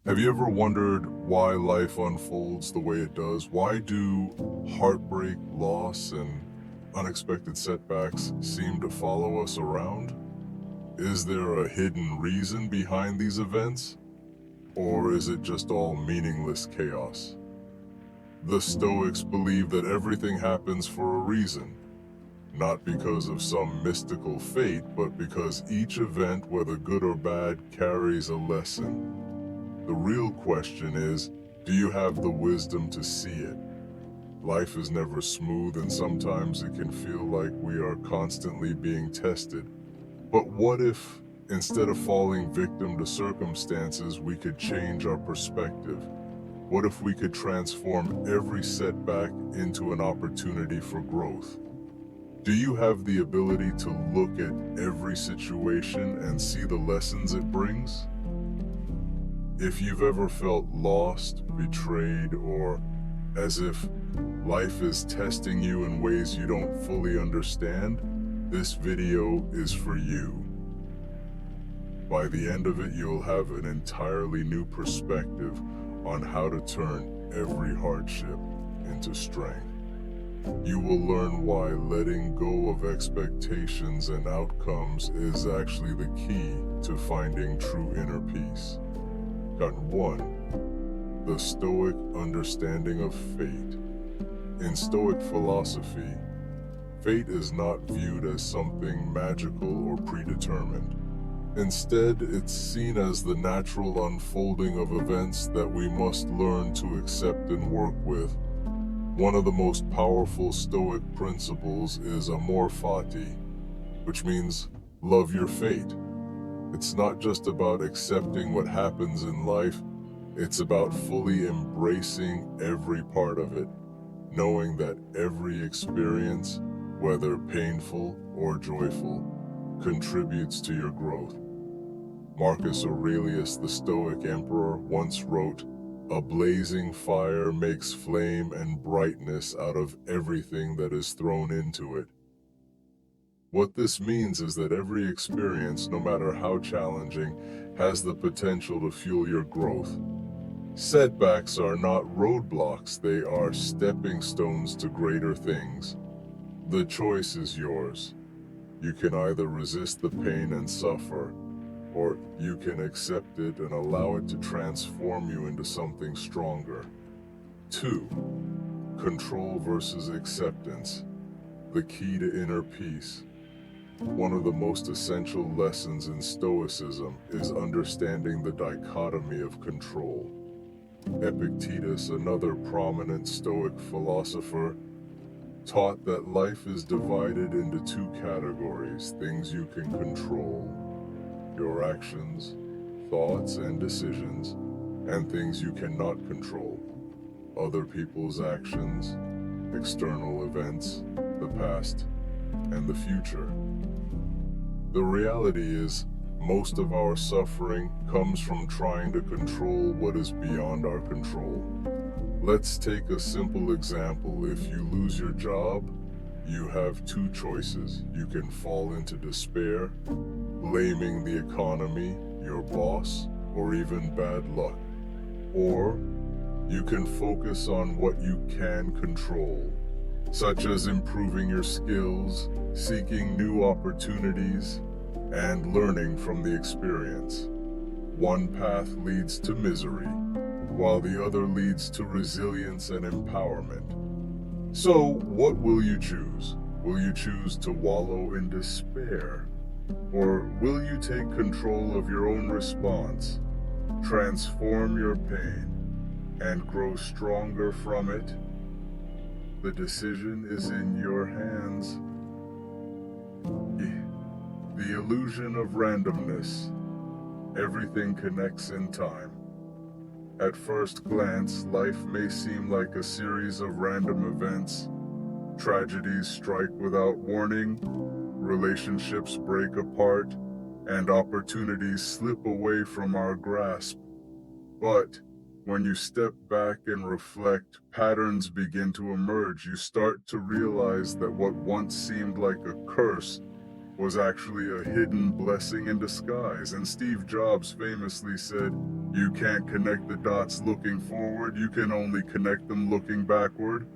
Have you ever wondered why life unfolds the way it does? Why do heartbreak, loss, and unexpected setbacks seem to follow us around? Is there a hidden reason behind these events? Or is it just all meaningless chaos? The Stoics believe that everything happens for a reason, not because of some mystical fate, but because each event, whether good or bad, carries a lesson. The real question is, do you have the wisdom to see it? Life is never smooth, and sometimes it can feel like we are constantly being tested. But what if, instead of falling victim to circumstances, we could change our perspective? What if we could transform every setback into an opportunity for growth? Do you have the ability to look at every situation and see the lessons it brings? If you've ever felt lost, betrayed, or as if life is testing you in ways you don't fully understand, this video is for you. By the end of it, you'll have an entirely new perspective on how to turn every hardship into strength. You will learn why letting go of expectations and outcomes is actually the key to finding true inner peace. Cut 1. The Stoic understanding of fate. In Stoic philosophy, fate is not viewed as something magical or predetermined. Instead, it's seen as the natural unfolding of events that we must learn to accept and work with. One of the most powerful Stoic principles is amor fati, which means love your fate. It's not just about accepting what happens in life, it's about fully embracing every part of it, knowing that every experience, whether painful or joyful, contributes to your growth. Marcus Aurelius, the Stoic emperor, once wrote, "A blazing fire makes flame and brightness out of everything that is thrown into it." What this means is that every experience, no matter how challenging, has the potential to fuel your growth. Setbacks are not roadblocks, they are stepping stones to greater things. The choice is yours. You can either resist the pain and suffer, or you can accept it and allow it to transform you into something stronger. 2. Control versus acceptance. The key to inner peace. One of the most essential lessons in Stoicism is understanding the dichotomy of control. Epictetus, another prominent Stoic philosopher, taught that life is divided into two categories: things you can control, your actions, thoughts, and decisions, and things you cannot control, other people's actions, external events, the past, and the future. The reality is, most of our suffering comes from trying to control what is beyond our control. Let's take a simple example. If you lose your job, you have two choices. You can fall into despair, blaming the economy, your boss, or even bad luck. Or you can focus on what you can control, such as improving your skills, seeking new opportunities, and learning from the experience. One path leads to misery, while the other leads to resilience and empowerment. So, what will you choose? Will you choose to wallow in despair? Or will you take control of your own response, transform your pain, and grow stronger from it? The decision is in your hands. The illusion of randomness. Everything connects in time. At first glance, life may seem like a series of random events. Tragedies strike without warning, relationships break apart, and opportunities slip away from our grasp. But when you step back and reflect, patterns begin to emerge. You start to realize that what once seemed like a curse was actually a hidden blessing in disguise. And Steve Jobs famously said, "You can't connect the dots looking forward, you can only connect them looking backward."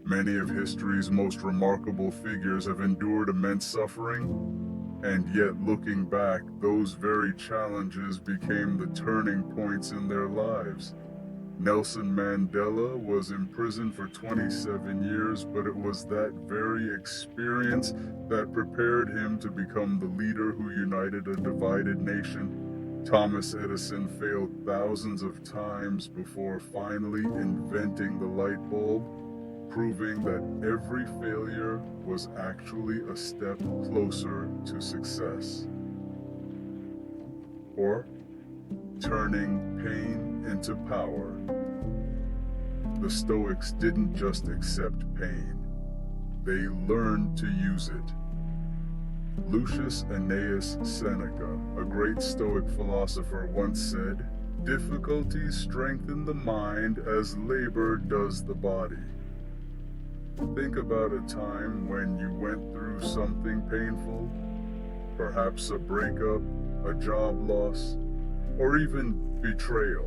Many of history's most remarkable figures have endured immense suffering, and yet looking back, those very challenges became the turning points in their lives. Nelson Mandela was imprisoned for 27 years, but it was that very experience that prepared him to become the leader who united a divided nation. Thomas Edison failed thousands of times before finally inventing the light bulb, proving that every failure was actually a step closer to success. Or turning pain into power. The Stoics didn't just accept pain, they learned to use it. Lucius Annaeus Seneca, a great Stoic philosopher, once said, "Difficulties strengthen the mind as labor does the body." Think about a time when you went through something painful, perhaps a breakup, a job loss, or even betrayal.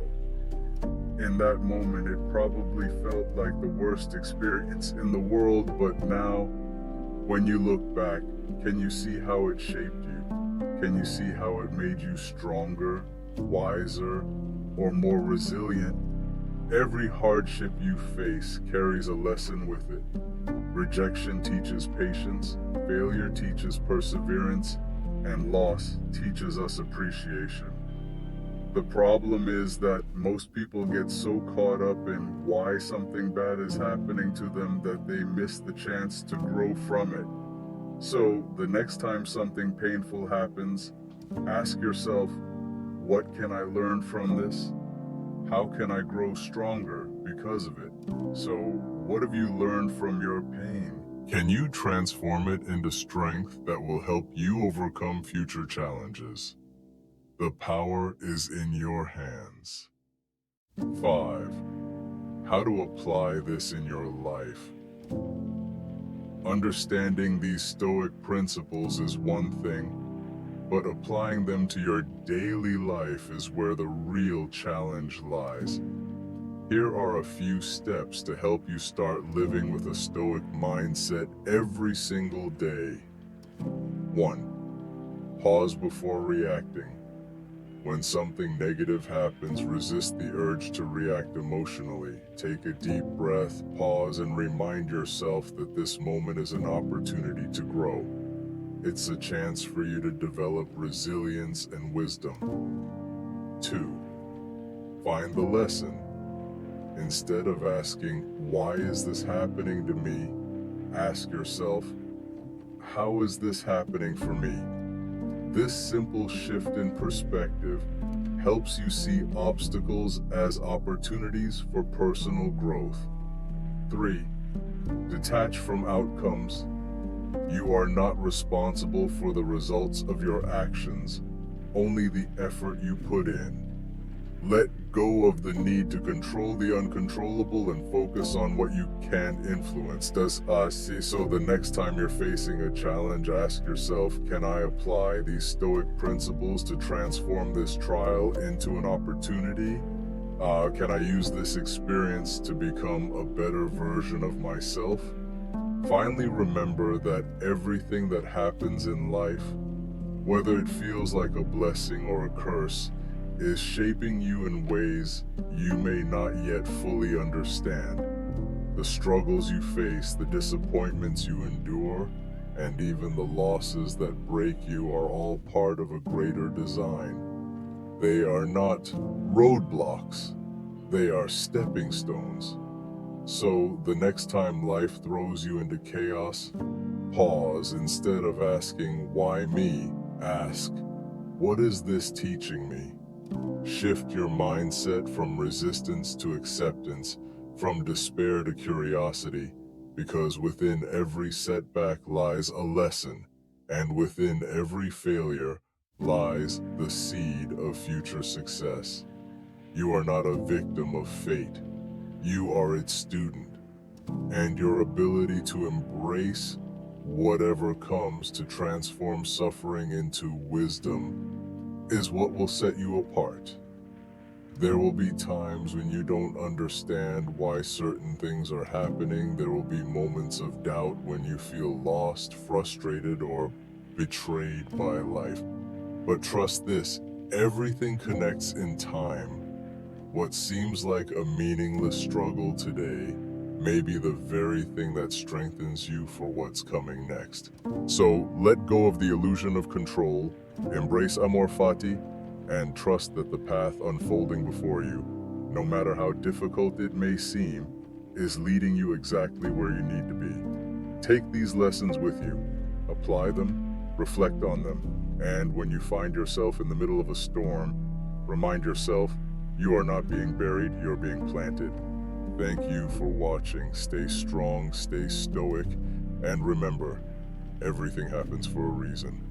In that moment, it probably felt like the worst experience in the world, but now, when you look back, can you see how it shaped you? Can you see how it made you stronger, wiser, or more resilient? Every hardship you face carries a lesson with it. Rejection teaches patience, failure teaches perseverance, and loss teaches us appreciation. The problem is that most people get so caught up in why something bad is happening to them that they miss the chance to grow from it. So, the next time something painful happens, ask yourself, what can I learn from this? How can I grow stronger because of it? So, what have you learned from your pain? Can you transform it into strength that will help you overcome future challenges? The power is in your hands. 5. How to apply this in your life. Understanding these Stoic principles is one thing, but applying them to your daily life is where the real challenge lies. Here are a few steps to help you start living with a Stoic mindset every single day. 1. Pause before reacting. When something negative happens, resist the urge to react emotionally. Take a deep breath, pause, and remind yourself that this moment is an opportunity to grow. It's a chance for you to develop resilience and wisdom. 2. Find the lesson. Instead of asking, "Why is this happening to me?" ask yourself, "How is this happening for me?" This simple shift in perspective helps you see obstacles as opportunities for personal growth. 3. Detach from outcomes. You are not responsible for the results of your actions, only the effort you put in. Let go of the need to control the uncontrollable and focus on what you can influence. So the next time you're facing a challenge, ask yourself, can I apply these Stoic principles to transform this trial into an opportunity? Can I use this experience to become a better version of myself? Finally, remember that everything that happens in life, whether it feels like a blessing or a curse, is shaping you in ways you may not yet fully understand. The struggles you face, the disappointments you endure, and even the losses that break you are all part of a greater design. They are not roadblocks, they are stepping stones. So the next time life throws you into chaos, pause. Instead of asking, "Why me?" ask, "What is this teaching me?" Shift your mindset from resistance to acceptance, from despair to curiosity, because within every setback lies a lesson, and within every failure lies the seed of future success. You are not a victim of fate. You are its student, and your ability to embrace whatever comes to transform suffering into wisdom is what will set you apart. There will be times when you don't understand why certain things are happening. There will be moments of doubt when you feel lost, frustrated, or betrayed by life. But trust this, everything connects in time. What seems like a meaningless struggle today may be the very thing that strengthens you for what's coming next. So let go of the illusion of control, embrace amor fati, and trust that the path unfolding before you, no matter how difficult it may seem, is leading you exactly where you need to be. Take these lessons with you, apply them, reflect on them, and when you find yourself in the middle of a storm, remind yourself you are not being buried, you're being planted. Thank you for watching. Stay strong, stay stoic, and remember, everything happens for a reason.